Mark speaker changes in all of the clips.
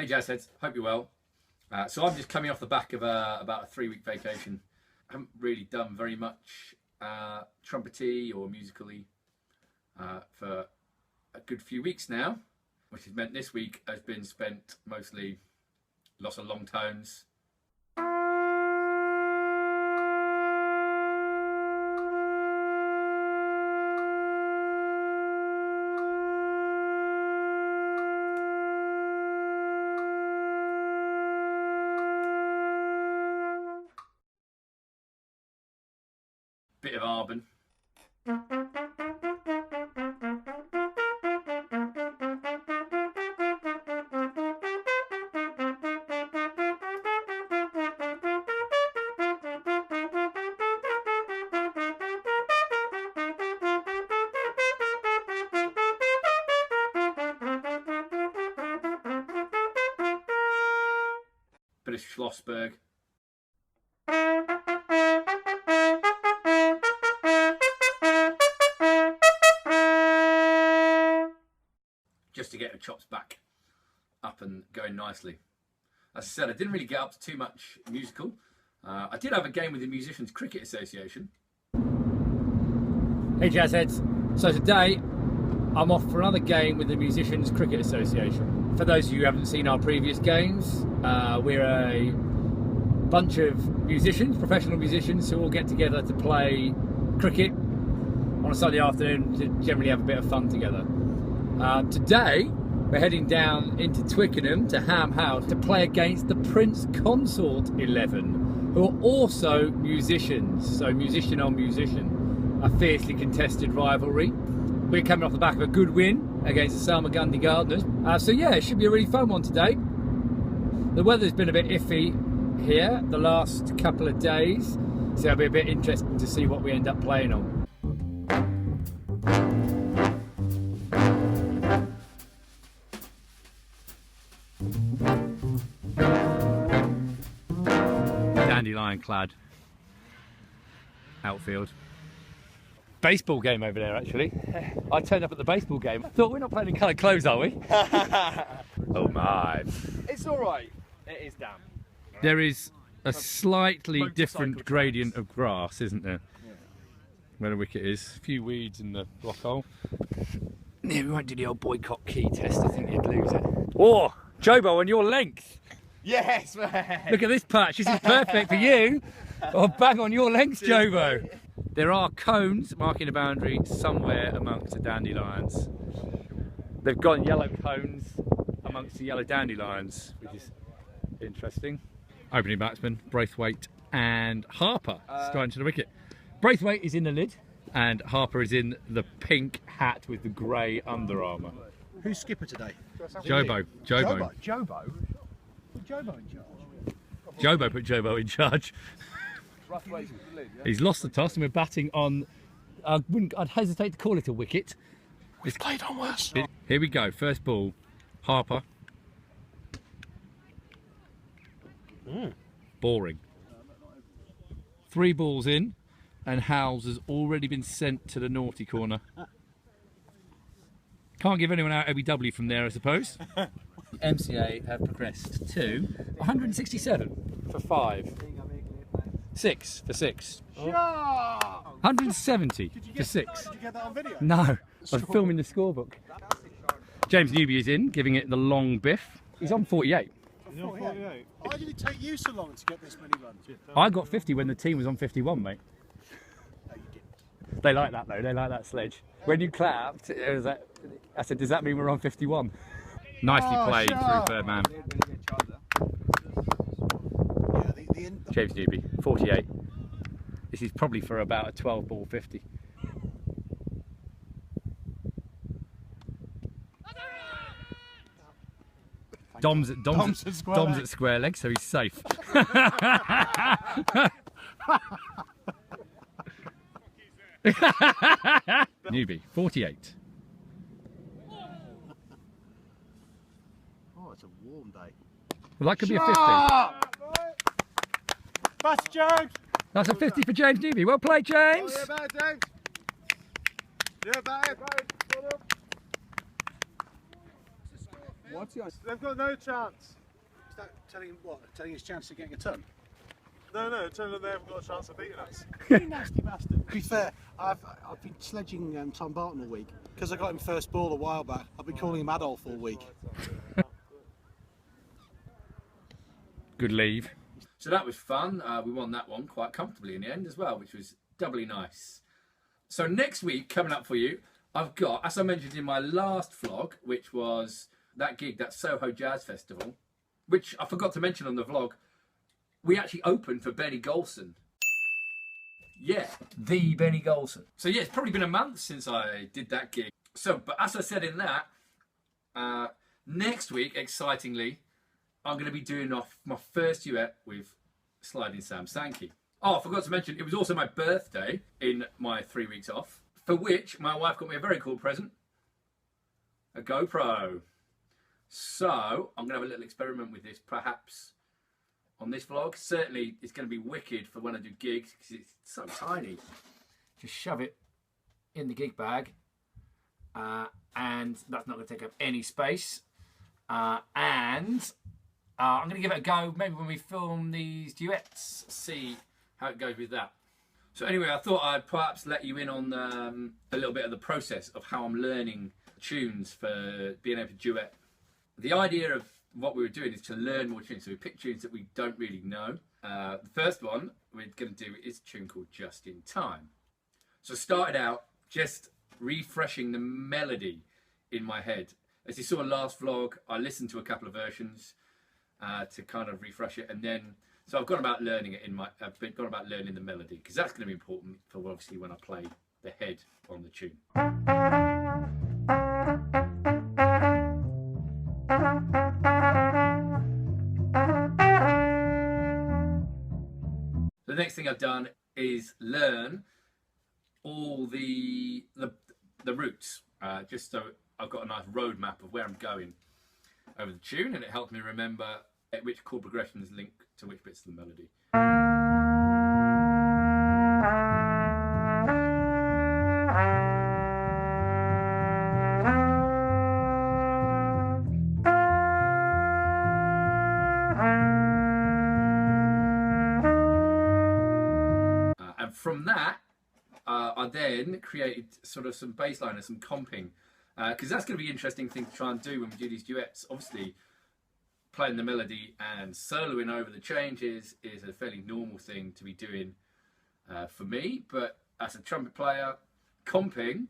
Speaker 1: Hey Jazzheads, hope you're well. So I'm just coming off the back of about a 3-week vacation. I haven't really done very much trumpety or musically for a good few weeks now, which has meant this week has been spent mostly lots of long tones. Bit of Arbon. Bit of Schlossberg. Just to get the chops back up and going nicely. As I said, I didn't really get up to too much musical. I did have a game with the Musicians Cricket Association. Hey Jazzheads, so today I'm off for another game with the Musicians Cricket Association. For those of you who haven't seen our previous games, we're a bunch of musicians, professional musicians, who all get together to play cricket on a Sunday afternoon to generally have a bit of fun together. Today we're heading down into Twickenham to Ham House to play against the Prince Consort 11, who are also musicians, so musician on musician, a fiercely contested rivalry. We're coming off the back of a good win against the Salmagundi Gardeners, so yeah, it should be a really fun one today. The weather's been a bit iffy here the last couple of days, so it'll be a bit interesting to see what we end up playing on. Dandelion clad outfield. Baseball game over there actually. I turned up at the baseball game. I thought, we're not playing in coloured clothes, are we? Oh my.
Speaker 2: It's alright. It is damp.
Speaker 1: There is a slightly different gradient of grass, isn't there? Yeah. Where the wicket is. A few weeds in the block hole. Yeah, we won't do the old boycott key test. I think you'd lose it. Oh, Jobo on your length.
Speaker 2: Yes, man.
Speaker 1: Look at this patch. This is perfect for you. Oh, bang on your length, Jobo. There are cones marking the boundary somewhere amongst the dandelions. They've got yellow cones amongst the yellow dandelions, which is interesting. Opening batsman, Braithwaite and Harper starting to the wicket. Braithwaite is in the lid and Harper is in the pink hat with the grey Under Armour.
Speaker 3: Who's skipper today?
Speaker 1: Jobo.
Speaker 3: Jobo? Put Jobo in charge.
Speaker 1: Jobo put Jobo in charge. He's lost the toss and we're batting on, I'd hesitate to call it a wicket.
Speaker 3: We've played on worse.
Speaker 1: Here we go, first ball, Harper. Boring. 3 balls in and Howells has already been sent to the naughty corner. Can't give anyone out OBW from there, I suppose. MCA have progressed to 167 for 5. 6 for 6. 170 for 6.
Speaker 3: Did you get that on video?
Speaker 1: No, I was filming the scorebook. James Newby is in, giving it the long biff. He's on 48.
Speaker 3: He's on 48. Why did it take you so long to get this many runs?
Speaker 1: I got 50 when the team was on 51, mate.
Speaker 3: No, you didn't.
Speaker 1: They like that though, they like that sledge. When you clapped, it was like, I said, does that mean we're on 51? Nicely played through third man. James Newby, 48. This is probably for about a 12 ball 50. Dom's at square leg, so he's safe. Newby, 48.
Speaker 3: Oh, it's a warm day.
Speaker 1: Well, that could be a 50.
Speaker 3: That's James.
Speaker 1: That's a 50 for James Newby. Well played, James.
Speaker 3: Oh, yeah, about it, James. Yeah, about it. What's the
Speaker 4: They've got no chance.
Speaker 3: Is that telling him what? Telling his chance of getting a ton?
Speaker 4: No, telling them they haven't got a chance of beating us.
Speaker 3: You nasty bastard. To be fair, I've been sledging Tom Barton all week because I got him first ball a while back. I've been calling him Adolf all week.
Speaker 1: Good leave. So that was fun. We won that one quite comfortably in the end as well, which was doubly nice. So next week, coming up for you, I've got, as I mentioned in my last vlog, which was that gig, that Soho Jazz Festival, which I forgot to mention on the vlog, we actually opened for Benny Golson. Yeah, the Benny Golson. So yeah, it's probably been a month since I did that gig. So, but as I said in that, next week, excitingly, I'm going to be doing off my first duet with Slidin Sam Sankey. Oh, I forgot to mention, it was also my birthday in my 3 weeks off, for which my wife got me a very cool present, a GoPro. So I'm going to have a little experiment with this, perhaps on this vlog. Certainly it's going to be wicked for when I do gigs because it's so tiny. Just shove it in the gig bag and that's not going to take up any space. I'm going to give it a go maybe when we film these duets, see how it goes with that. So anyway, I thought I'd perhaps let you in on a little bit of the process of how I'm learning tunes for being able to duet. The idea of what we were doing is to learn more tunes, so we pick tunes that we don't really know. The first one we're going to do is a tune called Just in Time. So I started out just refreshing the melody in my head. As you saw last vlog, I listened to a couple of versions to kind of refresh it, and then so I've gone about learning it I've gone about learning the melody, because that's going to be important for obviously when I play the head on the tune. The next thing I've done is learn all the routes, just so I've got a nice road map of where I'm going over the tune, and it helps me remember which chord progressions link to which bits of the melody. And from that, I then created sort of some bass line and some comping, because that's going to be an interesting thing to try and do when we do these duets. Obviously, playing the melody and soloing over the changes is a fairly normal thing to be doing for me, but as a trumpet player, comping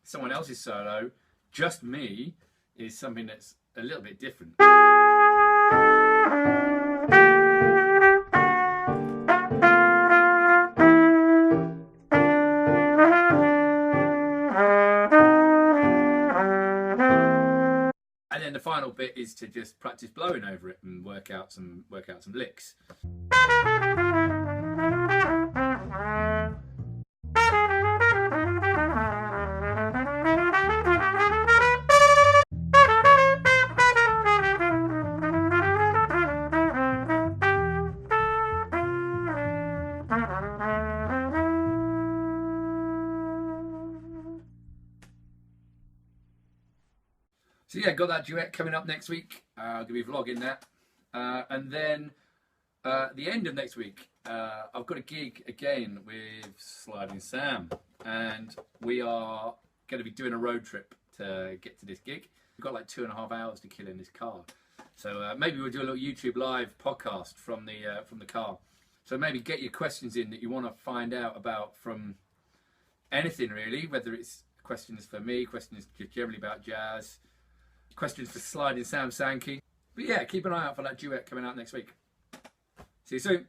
Speaker 1: someone else's solo, just me, is something that's a little bit different. And then the final bit is to just practice blowing over it and work out some licks. So yeah, got that duet coming up next week. I'll be vlogging that. And then the end of next week, I've got a gig again with Slidin Sam. And we are going to be doing a road trip to get to this gig. We've got like 2.5 hours to kill in this car. So maybe we'll do a little YouTube live podcast from the car. So maybe get your questions in that you want to find out about from anything really, whether it's questions for me, questions just generally about jazz, questions for Slidin Sam Sankey. But yeah, keep an eye out for that duet coming out next week. See you soon.